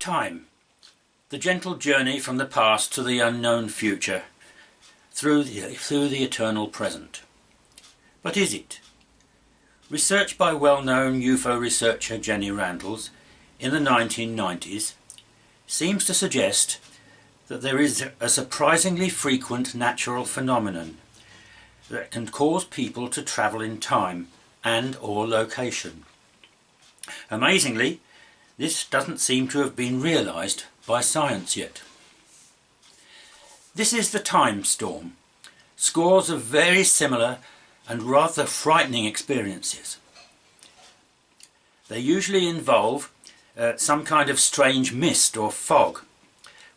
Time, the gentle journey from the past to the unknown future, through the eternal present. But is it? Research by well-known UFO researcher Jenny Randles in the 1990s seems to suggest that there is a surprisingly frequent natural phenomenon that can cause people to travel in time and or location. Amazingly, this doesn't seem to have been realised by science yet. This is the time storm. Scores of very similar and rather frightening experiences. They usually involve some kind of strange mist or fog,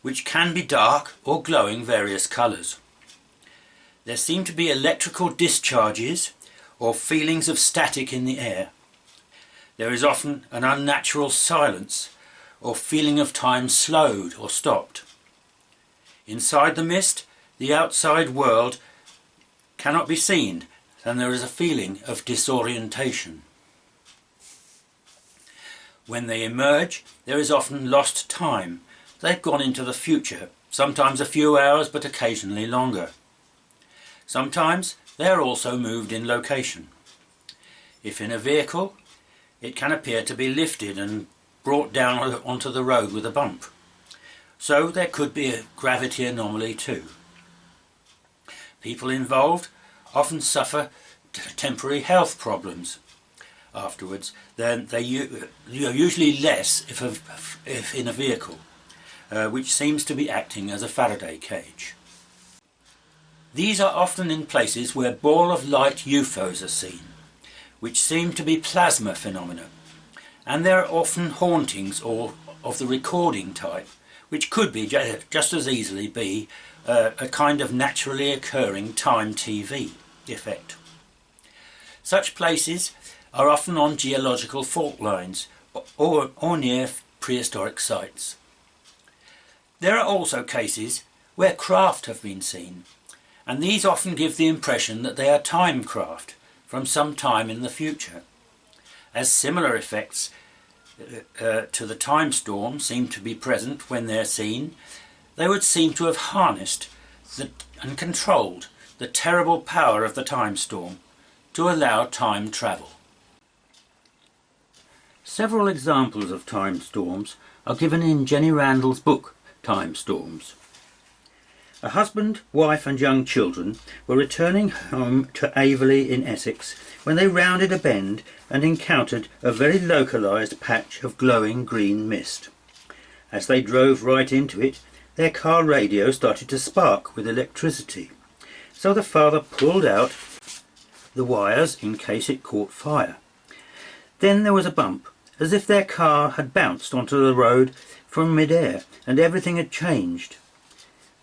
which can be dark or glowing various colours. There seem to be electrical discharges or feelings of static in the air. There is often an unnatural silence or feeling of time slowed or stopped. Inside the mist, the outside world cannot be seen, and there is a feeling of disorientation. When they emerge, there is often lost time. They've gone into the future, sometimes a few hours but occasionally longer. Sometimes they are also moved in location. If in a vehicle, it can appear to be lifted and brought down onto the road with a bump. So there could be a gravity anomaly too. People involved often suffer temporary health problems afterwards. Then they usually less if in a vehicle, which seems to be acting as a Faraday cage. These are often in places where ball of light UFOs are seen, which seem to be plasma phenomena, and there are often hauntings or of the recording type, which could be just as easily be a kind of naturally occurring time TV effect. Such places are often on geological fault lines or near prehistoric sites. There are also cases where craft have been seen, and these often give the impression that they are time craft from some time in the future. As similar effects to the time storm seem to be present when they're seen, they would seem to have harnessed and controlled the terrible power of the time storm to allow time travel. Several examples of time storms are given in Jenny Randles' book Time Storms. A husband, wife and young children were returning home to Aveley in Essex when they rounded a bend and encountered a very localised patch of glowing green mist. As they drove right into it, their car radio started to spark with electricity, so the father pulled out the wires in case it caught fire. Then there was a bump, as if their car had bounced onto the road from mid-air and everything had changed.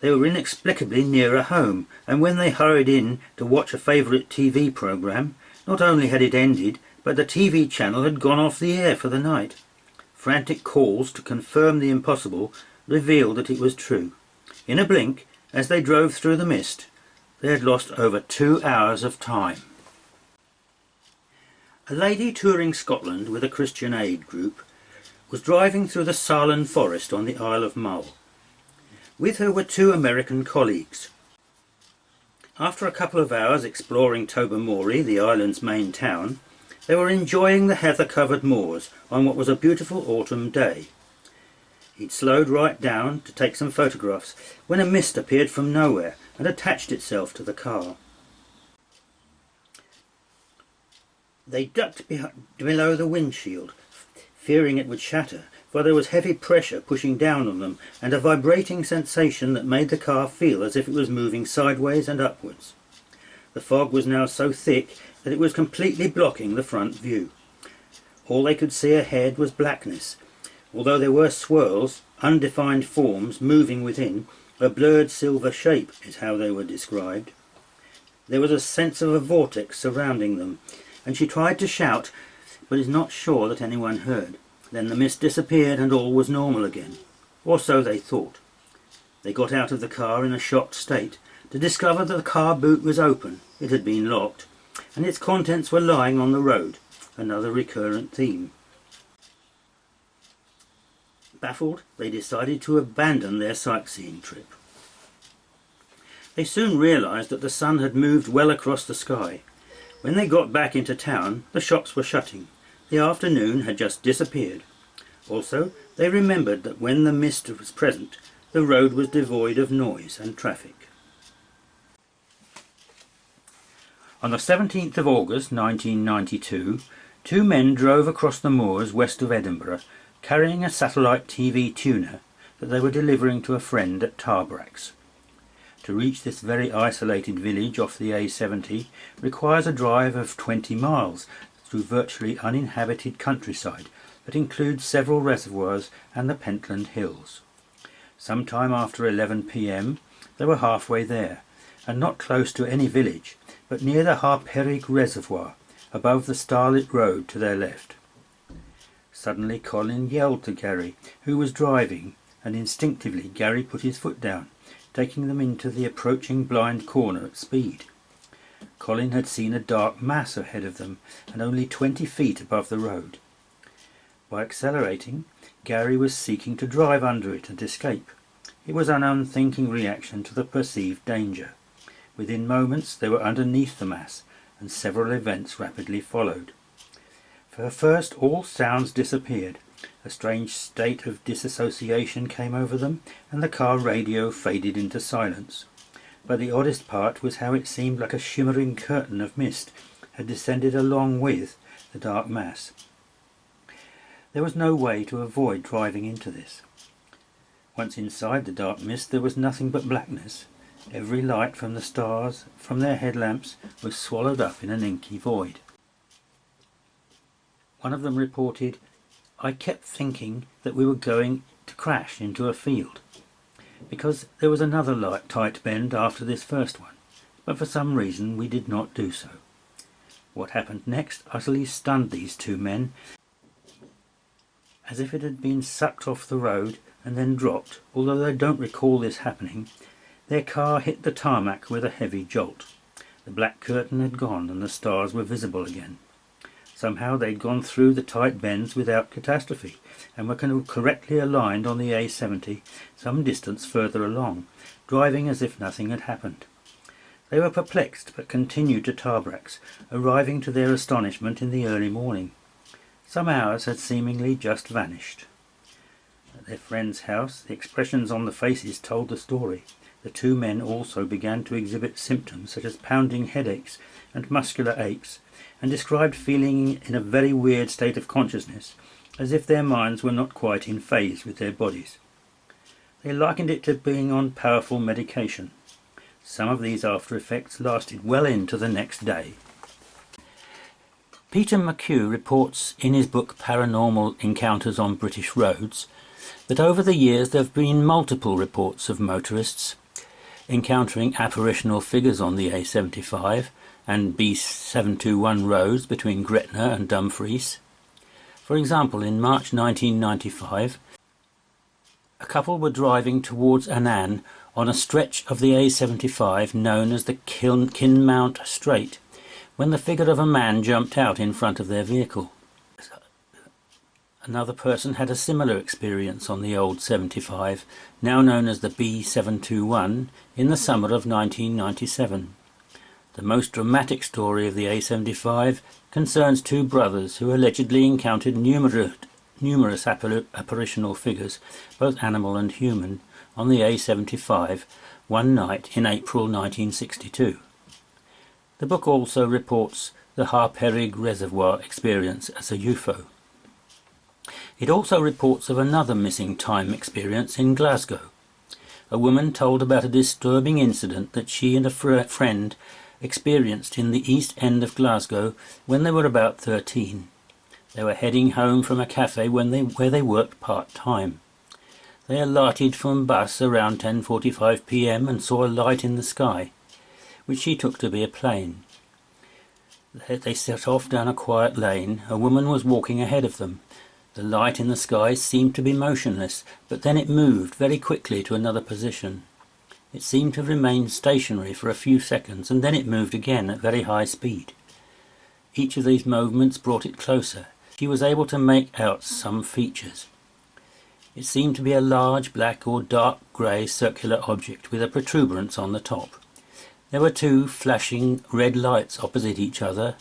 They were inexplicably nearer home, and when they hurried in to watch a favourite TV programme, not only had it ended, but the TV channel had gone off the air for the night. Frantic calls to confirm the impossible revealed that it was true. In a blink, as they drove through the mist, they had lost over 2 hours of time. A lady touring Scotland with a Christian Aid group was driving through the Salland forest on the Isle of Mull. With her were 2 American colleagues. After a couple of hours exploring Tobermory, the island's main town, they were enjoying the heather-covered moors on what was a beautiful autumn day. He'd slowed right down to take some photographs when a mist appeared from nowhere and attached itself to the car. They ducked below the windshield, fearing it would shatter, for there was heavy pressure pushing down on them and a vibrating sensation that made the car feel as if it was moving sideways and upwards. The fog was now so thick that it was completely blocking the front view. All they could see ahead was blackness, although there were swirls, undefined forms moving within. A blurred silver shape is how they were described. There was a sense of a vortex surrounding them, and she tried to shout, but is not sure that anyone heard. Then the mist disappeared and all was normal again, or so they thought. They got out of the car in a shocked state to discover that the car boot was open, it had been locked, and its contents were lying on the road, another recurrent theme. Baffled, they decided to abandon their sightseeing trip. They soon realised that the sun had moved well across the sky. When they got back into town, the shops were shutting. The afternoon had just disappeared. Also, they remembered that when the mist was present, the road was devoid of noise and traffic. On the 17th of August 1992, two men drove across the moors west of Edinburgh, carrying a satellite TV tuner that they were delivering to a friend at Tarbrax. To reach this very isolated village off the A70 requires a drive of 20 miles through virtually uninhabited countryside that includes several reservoirs and the Pentland Hills. Sometime after 11 p.m. they were halfway there, and not close to any village, but near the Harperig Reservoir, above the starlit road to their left. Suddenly Colin yelled to Gary, who was driving, and instinctively Gary put his foot down, taking them into the approaching blind corner at speed. Colin had seen a dark mass ahead of them, and only 20 feet above the road. By accelerating, Gary was seeking to drive under it and escape. It was an unthinking reaction to the perceived danger. Within moments they were underneath the mass, and several events rapidly followed. For first all sounds disappeared. A strange state of disassociation came over them, and the car radio faded into silence. But the oddest part was how it seemed like a shimmering curtain of mist had descended along with the dark mass. There was no way to avoid driving into this. Once inside the dark mist there was nothing but blackness. Every light from the stars, from their headlamps, was swallowed up in an inky void. One of them reported, "I kept thinking that we were going to crash into a field, because there was another tight bend after this first one, but for some reason we did not do so." What happened next utterly stunned these two men, as if it had been sucked off the road and then dropped. Although they don't recall this happening, their car hit the tarmac with a heavy jolt. The black curtain had gone and the stars were visible again. Somehow they'd gone through the tight bends without catastrophe, and were correctly aligned on the A70 some distance further along, driving as if nothing had happened. They were perplexed, but continued to Tarbrax, arriving to their astonishment in the early morning. Some hours had seemingly just vanished. At their friend's house, the expressions on the faces told the story. The two men also began to exhibit symptoms such as pounding headaches and muscular aches, and described feeling in a very weird state of consciousness, as if their minds were not quite in phase with their bodies. They likened it to being on powerful medication. Some of these after effects lasted well into the next day. Peter McHugh reports in his book Paranormal Encounters on British Roads that over the years there have been multiple reports of motorists encountering apparitional figures on the A75 and B721 roads between Gretna and Dumfries. For example, in March 1995, a couple were driving towards Annan on a stretch of the A75 known as the Kinmount Strait, when the figure of a man jumped out in front of their vehicle. Another person had a similar experience on the old 75, now known as the B721, in the summer of 1997. The most dramatic story of the A75 concerns two brothers who allegedly encountered numerous apparitional figures, both animal and human, on the A75 one night in April 1962. The book also reports the Harperig Reservoir experience as a UFO. It also reports of another missing time experience in Glasgow. A woman told about a disturbing incident that she and a friend experienced in the east end of Glasgow when they were about 13. They were heading home from a cafe where they worked part-time. They alighted from a bus around 10:45 p.m. and saw a light in the sky, which she took to be a plane. They set off down a quiet lane. A woman was walking ahead of them. The light in the sky seemed to be motionless, but then it moved very quickly to another position. It seemed to remain stationary for a few seconds, and then it moved again at very high speed. Each of these movements brought it closer. She was able to make out some features. It seemed to be a large black or dark grey circular object with a protuberance on the top. There were two flashing red lights opposite each other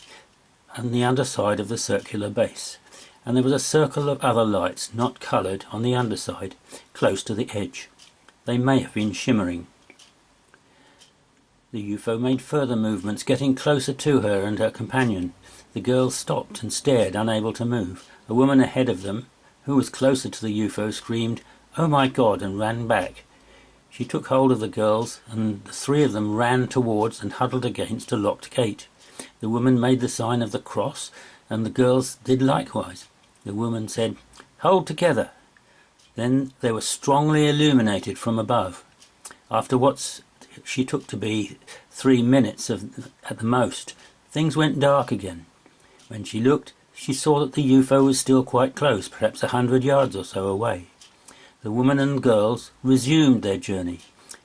on the underside of the circular base, and there was a circle of other lights not coloured on the underside, close to the edge. They may have been shimmering. The UFO made further movements, getting closer to her and her companion. The girls stopped and stared, unable to move. A woman ahead of them, who was closer to the UFO, screamed, "Oh my God," and ran back. She took hold of the girls, and the three of them ran towards and huddled against a locked gate. The woman made the sign of the cross, and the girls did likewise. The woman said, "Hold together." Then they were strongly illuminated from above. After what she took to be 3 minutes at the most, things went dark again. When she looked, she saw that the UFO was still quite close, perhaps 100 yards or so away. The woman and girls resumed their journey.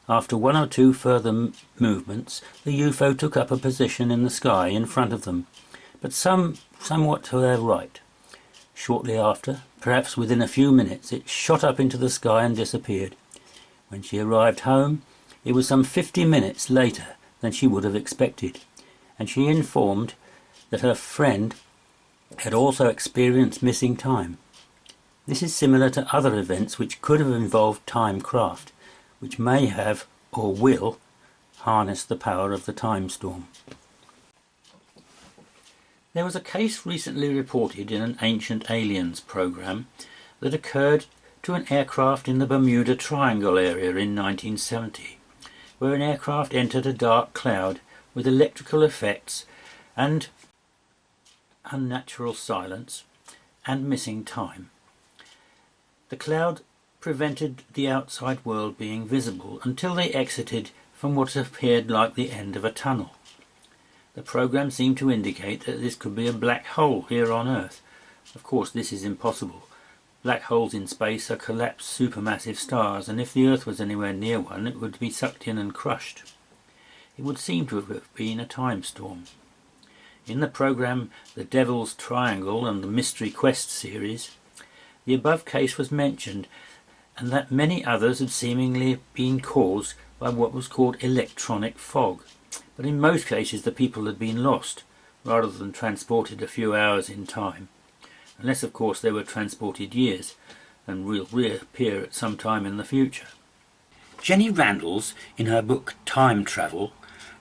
After one or two further movements, the UFO took up a position in the sky in front of them, but somewhat to their right. Shortly after, perhaps within a few minutes, it shot up into the sky and disappeared. When she arrived home, it was some 50 minutes later than she would have expected, and she informed that her friend had also experienced missing time. This is similar to other events which could have involved time craft, which may have, or will, harness the power of the time storm. There was a case recently reported in an Ancient Aliens program that occurred to an aircraft in the Bermuda Triangle area in 1970, where an aircraft entered a dark cloud with electrical effects and unnatural silence and missing time. The cloud prevented the outside world being visible until they exited from what appeared like the end of a tunnel. The program seemed to indicate that this could be a black hole here on Earth. Of course, this is impossible. Black holes in space are collapsed supermassive stars, and if the Earth was anywhere near one, it would be sucked in and crushed. It would seem to have been a time storm. In the program The Devil's Triangle and the Mystery Quest series, the above case was mentioned, and that many others had seemingly been caused by what was called electronic fog. But in most cases the people had been lost, rather than transported a few hours in time, unless of course they were transported years, and will reappear at some time in the future. Jenny Randles, in her book Time Travel,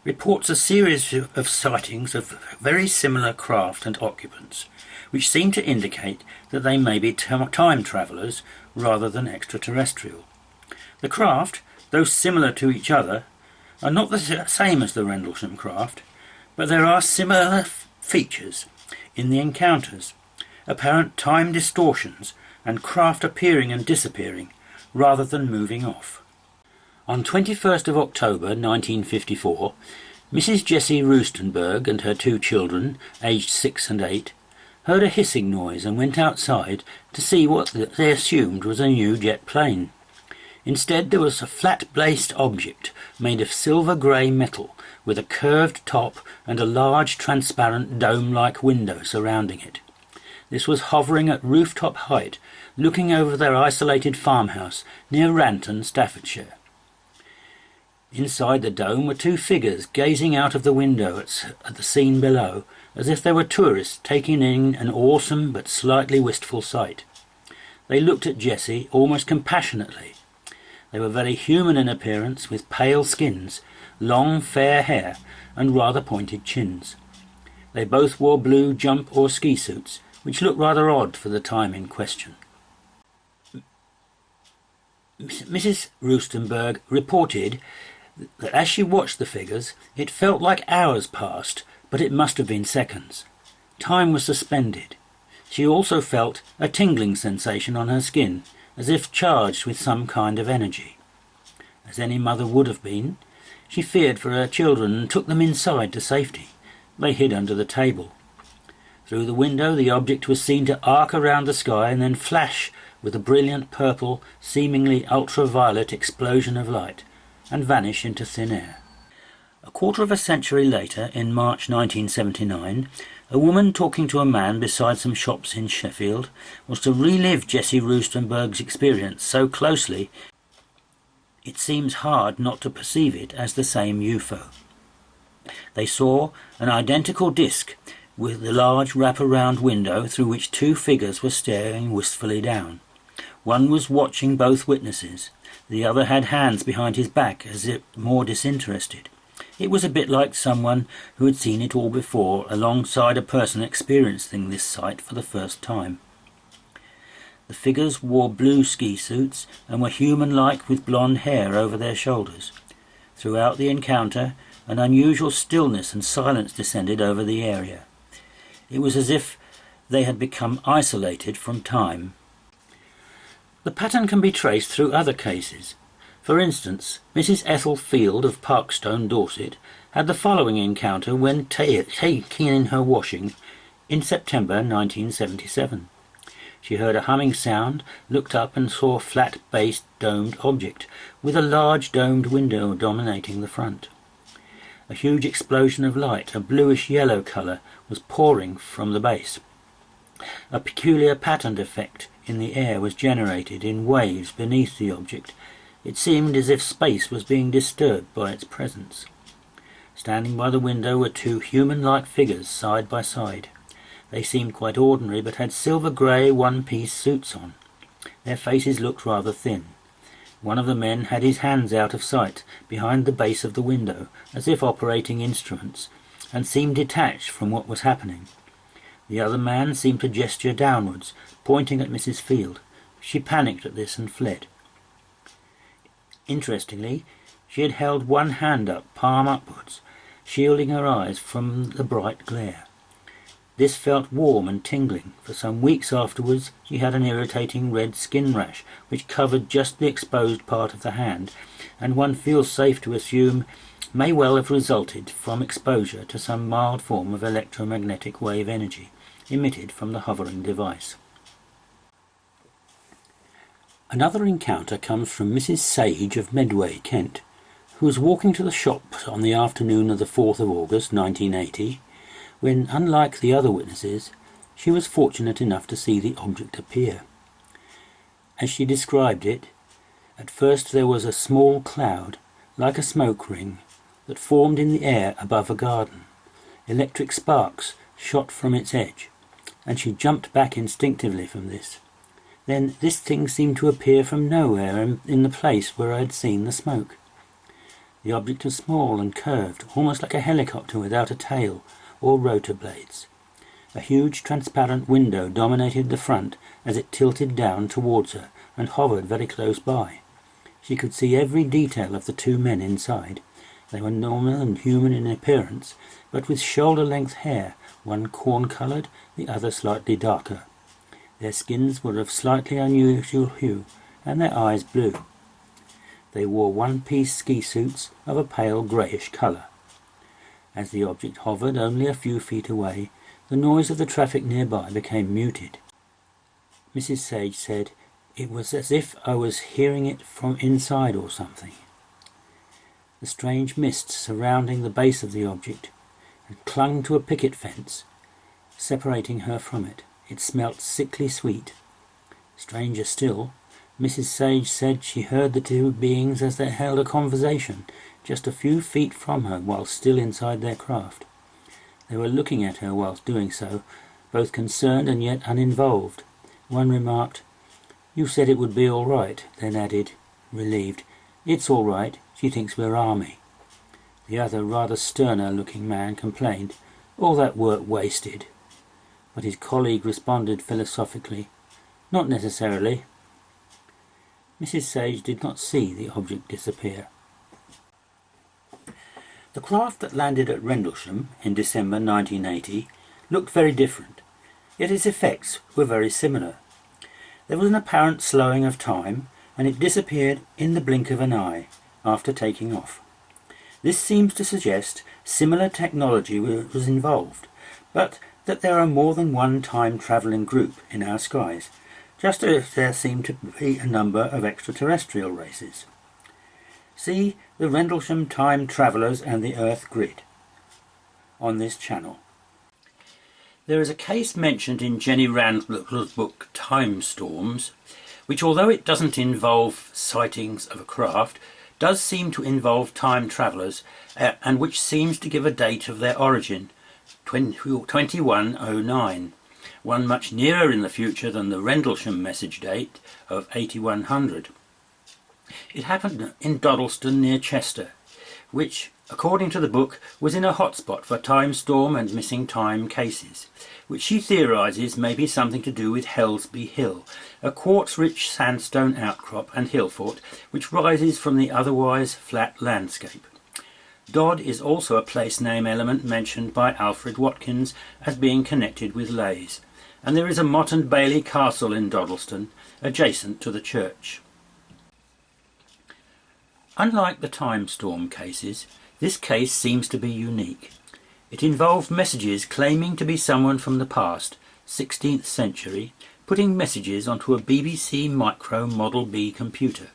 reports a series of sightings of very similar craft and occupants, which seem to indicate that they may be time travellers rather than extraterrestrial. The craft, though similar to each other, are not the same as the Rendlesham craft, but there are similar features in the encounters, apparent time distortions, and craft appearing and disappearing rather than moving off. On 21st of October 1954, Mrs. Jessie Rustenberg and her two children, aged 6 and 8, heard a hissing noise and went outside to see what they assumed was a new jet plane. Instead, there was a flat-based object made of silver-grey metal with a curved top and a large transparent dome-like window surrounding it. This was hovering at rooftop height, looking over their isolated farmhouse near Ranton, Staffordshire. Inside the dome were two figures gazing out of the window at the scene below, as if they were tourists taking in an awesome but slightly wistful sight. They looked at Jessie almost compassionately. They were very human in appearance, with pale skins, long fair hair, and rather pointed chins. They both wore blue jump or ski suits, which looked rather odd for the time in question. Mrs. Rustenberg reported that as she watched the figures, it felt like hours passed, but it must have been seconds. Time was suspended. She also felt a tingling sensation on her skin, as if charged with some kind of energy. As any mother would have been, she feared for her children and took them inside to safety. They hid under the table. Through the window the object was seen to arc around the sky and then flash with a brilliant purple, seemingly ultraviolet explosion of light, and vanish into thin air. A quarter of a century later, in March 1979, A woman talking to a man beside some shops in Sheffield was to relive Jesse Rustenberg's experience so closely it seems hard not to perceive it as the same UFO. They saw an identical disc with a large wrap-around window through which two figures were staring wistfully down. One was watching both witnesses. The other had hands behind his back as if more disinterested. It was a bit like someone who had seen it all before alongside a person experiencing this sight for the first time. The figures wore blue ski suits and were human-like with blonde hair over their shoulders. Throughout the encounter, an unusual stillness and silence descended over the area. It was as if they had become isolated from time. The pattern can be traced through other cases. For instance, Mrs. Ethel Field of Parkstone, Dorset, had the following encounter when taking in her washing in September 1977. She heard a humming sound, looked up and saw a flat-based domed object with a large domed window dominating the front. A huge explosion of light, a bluish-yellow colour, was pouring from the base. A peculiar patterned effect in the air was generated in waves beneath the object. It seemed as if space was being disturbed by its presence. Standing by the window were two human-like figures side by side. They seemed quite ordinary, but had silver-grey one-piece suits on. Their faces looked rather thin. One of the men had his hands out of sight, behind the base of the window, as if operating instruments, and seemed detached from what was happening. The other man seemed to gesture downwards, pointing at Mrs. Field. She panicked at this and fled. Interestingly, she had held one hand up, palm upwards, shielding her eyes from the bright glare. This felt warm and tingling. For some weeks afterwards she had an irritating red skin rash which covered just the exposed part of the hand, and one feels safe to assume may well have resulted from exposure to some mild form of electromagnetic wave energy emitted from the hovering device. Another encounter comes from Mrs. Sage of Medway, Kent, who was walking to the shops on the afternoon of the 4th of August 1980, when, unlike the other witnesses, she was fortunate enough to see the object appear. As she described it, at first there was a small cloud, like a smoke ring, that formed in the air above a garden. Electric sparks shot from its edge, and she jumped back instinctively from this. Then this thing seemed to appear from nowhere in the place where I had seen the smoke. The object was small and curved, almost like a helicopter without a tail or rotor blades. A huge transparent window dominated the front as it tilted down towards her and hovered very close by. She could see every detail of the two men inside. They were normal and human in appearance, but with shoulder-length hair, one corn-coloured, the other slightly darker. Their skins were of slightly unusual hue, and their eyes blue. They wore one-piece ski suits of a pale greyish colour. As the object hovered only a few feet away, the noise of the traffic nearby became muted. Mrs. Sage said, "It was as if I was hearing it from inside or something." The strange mist surrounding the base of the object had clung to a picket fence, separating her from it. It smelt sickly sweet. Stranger still, Mrs. Sage said she heard the two beings as they held a conversation just a few feet from her while still inside their craft. They were looking at her whilst doing so, both concerned and yet uninvolved. One remarked, "You said it would be all right," then added, relieved, "It's all right, she thinks we're army." The other, rather sterner-looking man complained, "All that work wasted." But his colleague responded philosophically, "Not necessarily." Mrs. Sage did not see the object disappear. The craft that landed at Rendlesham in December 1980 looked very different, yet its effects were very similar. There was an apparent slowing of time, and it disappeared in the blink of an eye after taking off. This seems to suggest similar technology was involved, but that there are more than one time-travelling group in our skies, just as there seem to be a number of extraterrestrial races. See the Rendlesham Time Travellers and the Earth Grid on this channel. There is a case mentioned in Jenny Randles' book Time Storms, which, although it doesn't involve sightings of a craft, does seem to involve time travellers, and which seems to give a date of their origin, 2109, one much nearer in the future than the Rendlesham message date of 8100. It happened in Dodleston near Chester, which, according to the book, was in a hotspot for time storm and missing time cases, which she theorises may be something to do with Helsby Hill, a quartz-rich sandstone outcrop and hill fort which rises from the otherwise flat landscape. Dodd is also a place name element mentioned by Alfred Watkins as being connected with Leys, and there is a Mott and Bailey castle in Dodleston, adjacent to the church. Unlike the time storm cases, this case seems to be unique. It involved messages claiming to be someone from the past, 16th century, putting messages onto a BBC Micro Model B computer.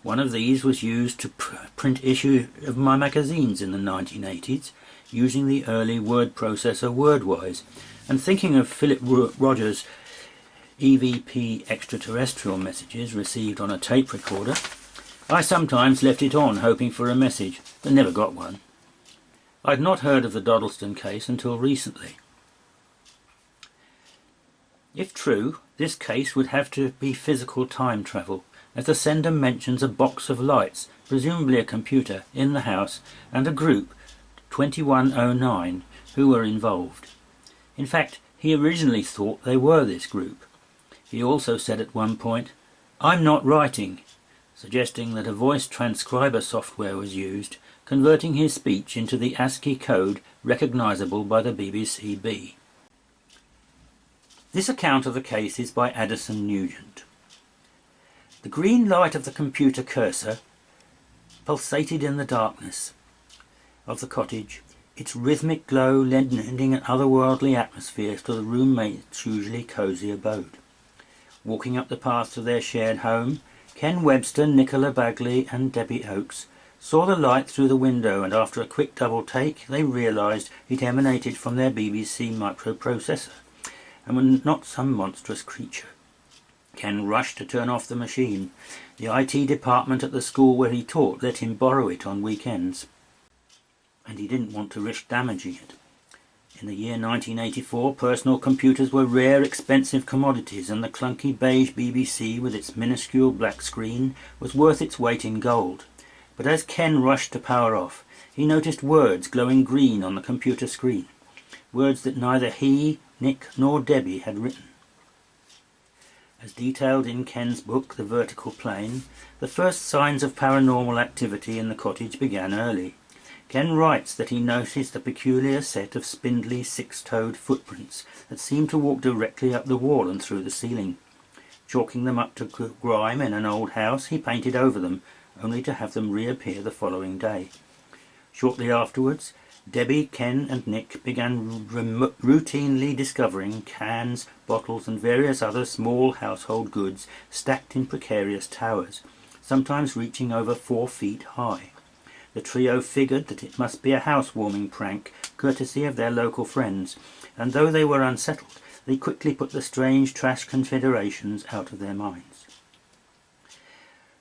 One of these was used to print issues of my magazines in the 1980s, using the early word processor Wordwise, and thinking of Philip Rogers' EVP extraterrestrial messages received on a tape recorder, I sometimes left it on hoping for a message, but never got one. I'd not heard of the Dodleston case until recently. If true, this case would have to be physical time travel, as the sender mentions a box of lights, presumably a computer, in the house, and a group, 2109, who were involved. In fact, he originally thought they were this group. He also said at one point, "I'm not writing," suggesting that a voice transcriber software was used, converting his speech into the ASCII code recognisable by the BBC-B. This account of the case is by Addison Nugent. The green light of the computer cursor pulsated in the darkness of the cottage, its rhythmic glow lending an otherworldly atmosphere to the roommate's usually cosy abode. Walking up the path to their shared home, Ken Webster, Nicola Bagley and Debbie Oakes saw the light through the window, and after a quick double take they realised it emanated from their BBC microprocessor and was not some monstrous creature. Ken rushed to turn off the machine. The IT department at the school where he taught let him borrow it on weekends, and he didn't want to risk damaging it. In the year 1984, personal computers were rare, expensive commodities, and the clunky beige BBC with its minuscule black screen was worth its weight in gold. But as Ken rushed to power off, he noticed words glowing green on the computer screen, words that neither he, Nick, nor Debbie had written. As detailed in Ken's book, The Vertical Plane, the first signs of paranormal activity in the cottage began early. Ken writes that he noticed a peculiar set of spindly six-toed footprints that seemed to walk directly up the wall and through the ceiling. Chalking them up to grime in an old house, he painted over them, only to have them reappear the following day. Shortly afterwards, Debbie, Ken and Nick began routinely discovering cans, bottles and various other small household goods stacked in precarious towers, sometimes reaching over 4 feet high. The trio figured that it must be a housewarming prank, courtesy of their local friends, and though they were unsettled, they quickly put the strange trash confederations out of their minds.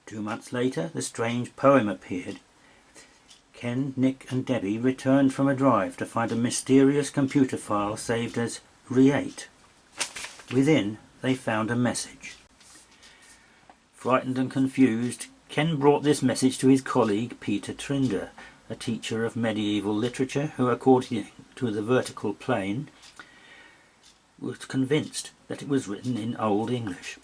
2 months later, the strange poem appeared. Ken, Nick and Debbie returned from a drive to find a mysterious computer file saved as Re8. Within, they found a message. Frightened and confused, Ken brought this message to his colleague Peter Trinder, a teacher of medieval literature who, according to The Vertical Plane, was convinced that it was written in Old English.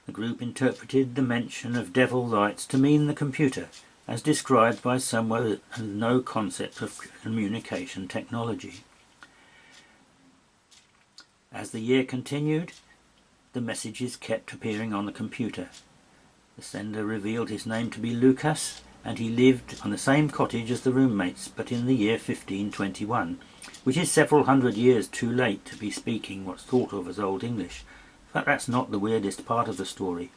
The group interpreted the mention of devil lights to mean the computer, as described by someone with no concept of communication technology. As the year continued, the messages kept appearing on the computer. The sender revealed his name to be Lucas, and he lived on the same cottage as the roommates, but in the year 1521, which is several hundred years too late to be speaking what's thought of as Old English. But that's not the weirdest part of the story.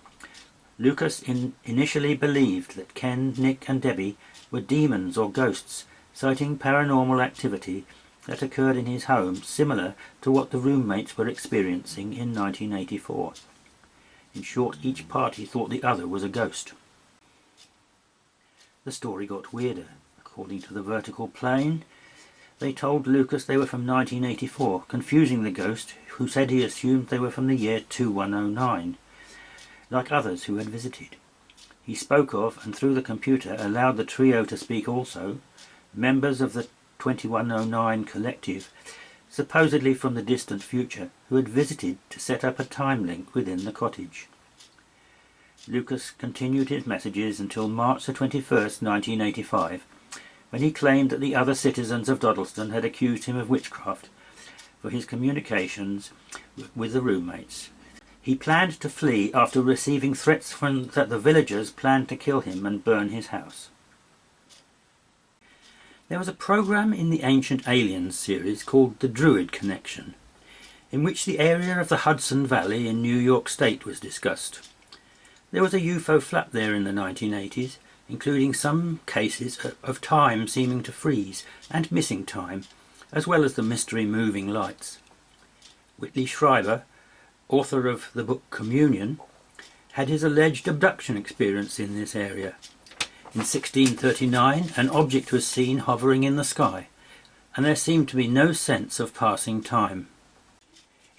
Lucas initially believed that Ken, Nick and Debbie were demons or ghosts, citing paranormal activity that occurred in his home, similar to what the roommates were experiencing in 1984. In short, each party thought the other was a ghost. The story got weirder. According to the vertical plane, they told Lucas they were from 1984, confusing the ghost, who said he assumed they were from the year 2109, like others who had visited. He spoke of, and through the computer allowed the trio to speak also, members of the 2109 collective, supposedly from the distant future, who had visited to set up a time link within the cottage. Lucas continued his messages until March the 21st, 1985, when he claimed that the other citizens of Dodleston had accused him of witchcraft for his communications with the roommates. He planned to flee after receiving threats that the villagers planned to kill him and burn his house. There was a program in the Ancient Aliens series called the Druid Connection, in which the area of the Hudson Valley in New York State was discussed. There was a UFO flap there in the 1980s, including some cases of time seeming to freeze and missing time, as well as the mystery moving lights. Whitley Schreiber, author of the book Communion, had his alleged abduction experience in this area. In 1639, an object was seen hovering in the sky, and there seemed to be no sense of passing time.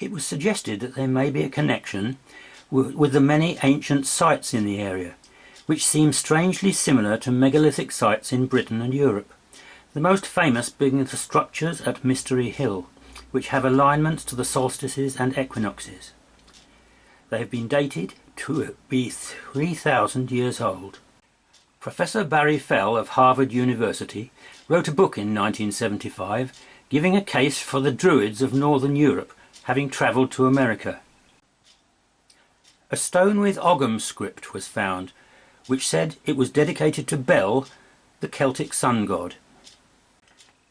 It was suggested that there may be a connection with the many ancient sites in the area, which seem strangely similar to megalithic sites in Britain and Europe, the most famous being the structures at Mystery Hill, which have alignments to the solstices and equinoxes. They have been dated to be 3,000 years old. Professor Barry Fell of Harvard University wrote a book in 1975 giving a case for the Druids of Northern Europe having travelled to America. A stone with Ogham script was found, which said it was dedicated to Bel, the Celtic sun god.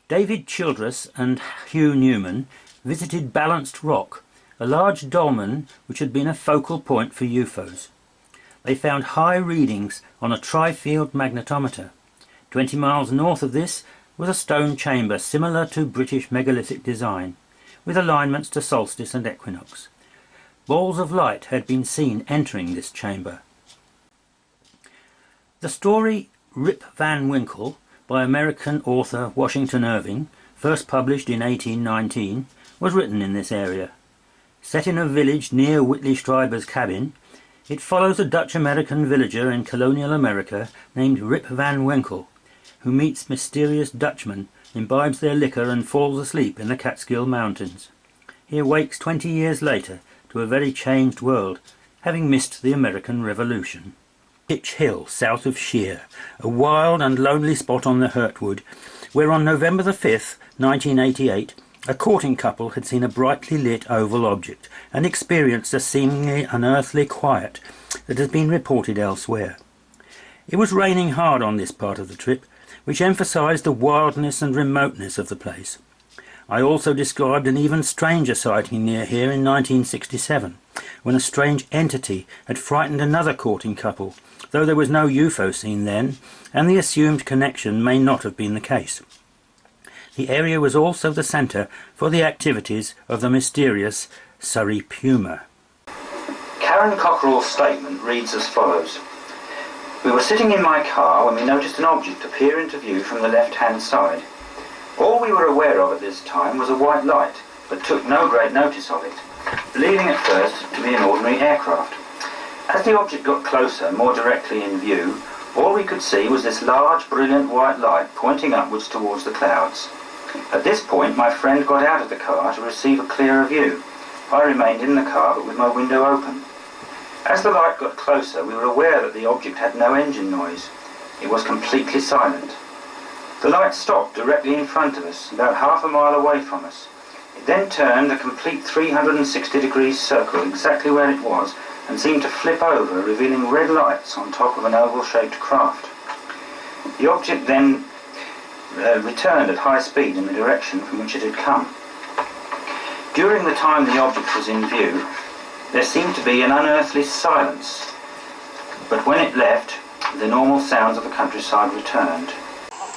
David Childress and Hugh Newman visited Balanced Rock, a large dolmen which had been a focal point for UFOs. They found high readings on a tri-field magnetometer. 20 miles north of this was a stone chamber similar to British megalithic design, with alignments to solstice and equinox. Balls of light had been seen entering this chamber. The story Rip Van Winkle by American author Washington Irving, first published in 1819, was written in this area. Set in a village near Whitley Strieber's cabin, it follows a Dutch-American villager in colonial America named Rip Van Winkle, who meets mysterious Dutchmen, imbibes their liquor and falls asleep in the Catskill Mountains. He awakes 20 years later to a very changed world, having missed the American Revolution. Pitch Hill, south of Sheer, a wild and lonely spot on the Hurtwood, where on November the 5th, 1988, a courting couple had seen a brightly lit oval object and experienced a seemingly unearthly quiet that has been reported elsewhere. It was raining hard on this part of the trip, which emphasised the wildness and remoteness of the place. I also described an even stranger sighting near here in 1967, when a strange entity had frightened another courting couple, though there was no UFO seen then, and the assumed connection may not have been the case. The area was also the centre for the activities of the mysterious Surrey Puma. Karen Cockerell's statement reads as follows. We were sitting in my car when we noticed an object appear into view from the left-hand side. All we were aware of at this time was a white light, but took no great notice of it, believing at first to be an ordinary aircraft. As the object got closer, more directly in view, all we could see was this large, brilliant white light pointing upwards towards the clouds. At this point, my friend got out of the car to receive a clearer view. I remained in the car, but with my window open. As the light got closer, we were aware that the object had no engine noise. It was completely silent. The light stopped directly in front of us, about half a mile away from us. It then turned a complete 360-degree circle exactly where it was, and seemed to flip over, revealing red lights on top of an oval-shaped craft. The object then returned at high speed in the direction from which it had come. During the time the object was in view, there seemed to be an unearthly silence, but when it left, the normal sounds of the countryside returned.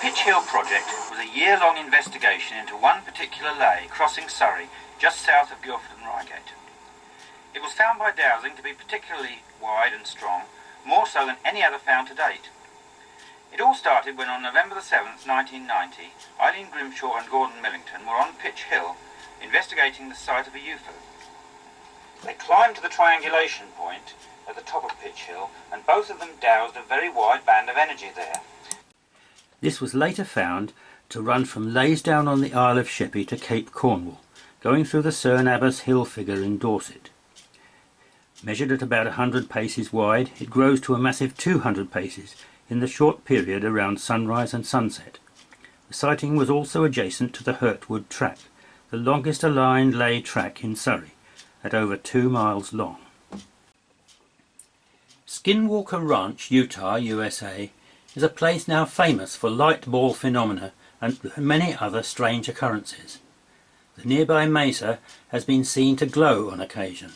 Pitch Hill project was a year-long investigation into one particular lay crossing Surrey, just south of Guildford and Reigate. It was found by dowsing to be particularly wide and strong, more so than any other found to date. It all started when on November the 7th, 1990, Eileen Grimshaw and Gordon Millington were on Pitch Hill investigating the site of a UFO. They climbed to the triangulation point at the top of Pitch Hill and both of them dowsed a very wide band of energy there. This was later found to run from Laysdown on the Isle of Sheppey to Cape Cornwall, going through the Cerne Abbas hill figure in Dorset. Measured at about 100 paces wide, it grows to a massive 200 paces in the short period around sunrise and sunset. The sighting was also adjacent to the Hurtwood Track, the longest aligned lay track in Surrey, at over 2 miles long. Skinwalker Ranch, Utah, USA, is a place now famous for light ball phenomena and many other strange occurrences. The nearby mesa has been seen to glow on occasion.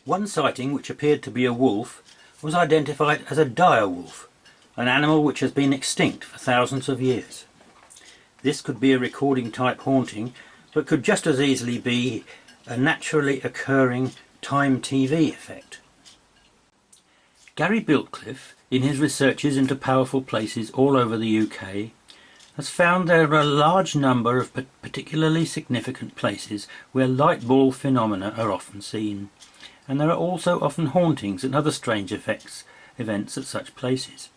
One sighting, which appeared to be a wolf, was identified as a dire wolf, an animal which has been extinct for thousands of years. This could be a recording type haunting, but could just as easily be a naturally occurring time TV effect. Gary Biltcliffe, in his researches into powerful places all over the UK, has found there are a large number of particularly significant places where light ball phenomena are often seen, and there are also often hauntings and other strange events at such places.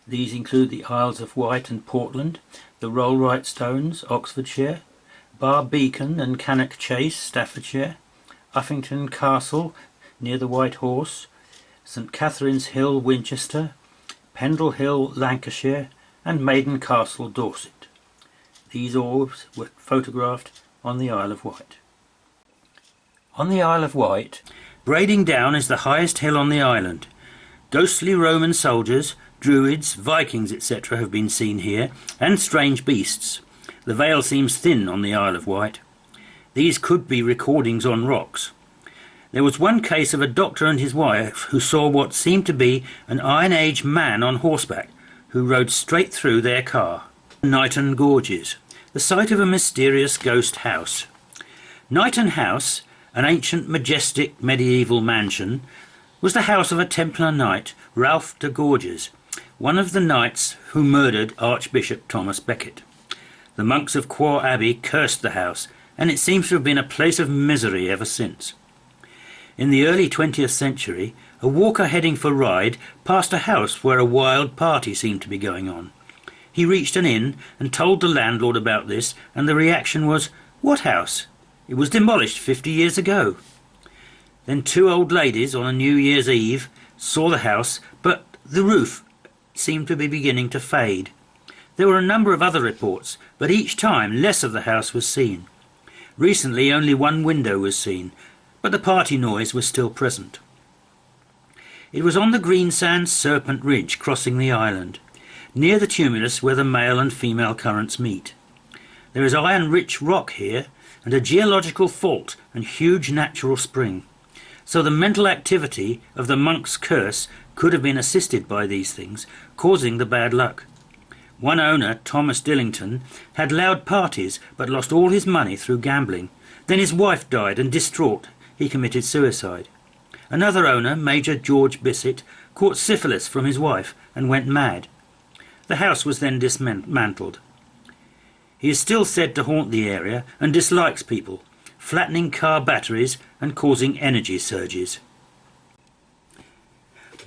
These include the Isles of Wight and Portland, the Rollright Stones, Oxfordshire, Bar Beacon and Cannock Chase, Staffordshire, Uffington Castle near the White Horse, St Catherine's Hill, Winchester, Pendle Hill, Lancashire, and Maiden Castle, Dorset. These orbs were photographed on the Isle of Wight. On the Isle of Wight, Brading Down is the highest hill on the island. Ghostly Roman soldiers, druids, Vikings, etc. have been seen here, and strange beasts. The veil seems thin on the Isle of Wight. These could be recordings on rocks. There was one case of a doctor and his wife who saw what seemed to be an Iron Age man on horseback who rode straight through their car. Knighton Gorges, the site of a mysterious ghost house. Knighton House, an ancient majestic medieval mansion, was the house of a Templar knight, Ralph de Gorges, one of the knights who murdered Archbishop Thomas Becket. The monks of Quor Abbey cursed the house, and it seems to have been a place of misery ever since. In the early 20th century, a walker heading for Ryde passed a house where a wild party seemed to be going on. He reached an inn and told the landlord about this, and the reaction was, "What house? It was demolished 50 years ago." Then 2 old ladies on a New Year's Eve saw the house, but the roof seemed to be beginning to fade. There were a number of other reports, but each time less of the house was seen. Recently only one window was seen, but the party noise was still present. It was on the Greensand Serpent Ridge crossing the island, near the tumulus where the male and female currents meet. There is iron-rich rock here, and a geological fault and huge natural spring. So the mental activity of the monk's curse could have been assisted by these things, causing the bad luck. One owner, Thomas Dillington, had loud parties but lost all his money through gambling. Then his wife died, and distraught, he committed suicide. Another owner, Major George Bissett, caught syphilis from his wife and went mad. The house was then dismantled. He is still said to haunt the area and dislikes people, flattening car batteries and causing energy surges.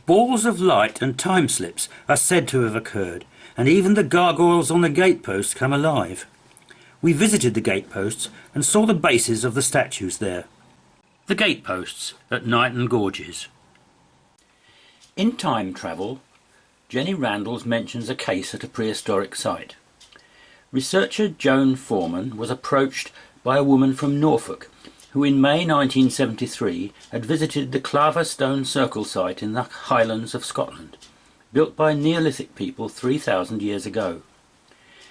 Balls of light and time slips are said to have occurred, and even the gargoyles on the gateposts come alive. We visited the gateposts and saw the bases of the statues there. The gateposts at Knighton Gorges. In Time Travel, Jenny Randles mentions a case at a prehistoric site. Researcher Joan Foreman was approached by a woman from Norfolk who in May 1973 had visited the Claver Stone Circle site in the Highlands of Scotland, built by Neolithic people 3,000 years ago.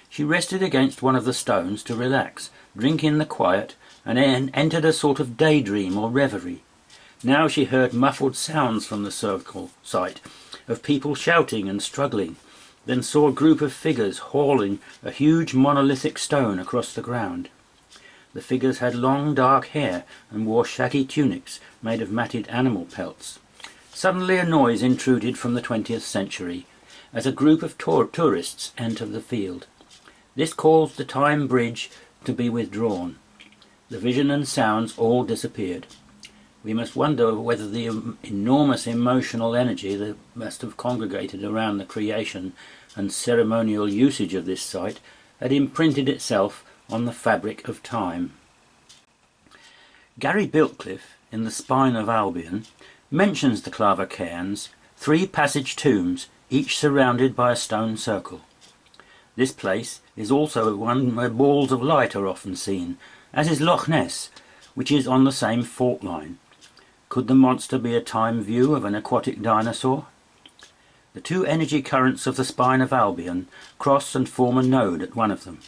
She rested against one of the stones to relax, drink in the quiet, and then entered a sort of daydream or reverie. Now she heard muffled sounds from the circle site, of people shouting and struggling, then saw a group of figures hauling a huge monolithic stone across the ground. The figures had long dark hair and wore shaggy tunics made of matted animal pelts. Suddenly a noise intruded from the 20th century as a group of tourists entered the field. This caused the time bridge to be withdrawn. The vision and sounds all disappeared. We must wonder whether the enormous emotional energy that must have congregated around the creation and ceremonial usage of this site had imprinted itself on the fabric of time. Gary Biltcliffe, in The Spine of Albion, mentions the Clava Cairns, 3 passage tombs, each surrounded by a stone circle. This place is also one where balls of light are often seen, as is Loch Ness, which is on the same fault line. Could the monster be a time view of an aquatic dinosaur? The 2 energy currents of the Spine of Albion cross and form a node at one of them.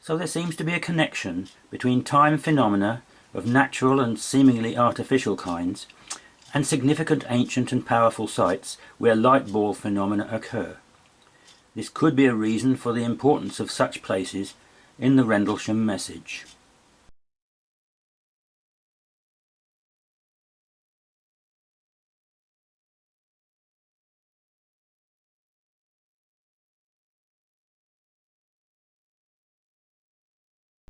So there seems to be a connection between time phenomena of natural and seemingly artificial kinds and significant ancient and powerful sites where light ball phenomena occur. This could be a reason for the importance of such places in the Rendlesham message.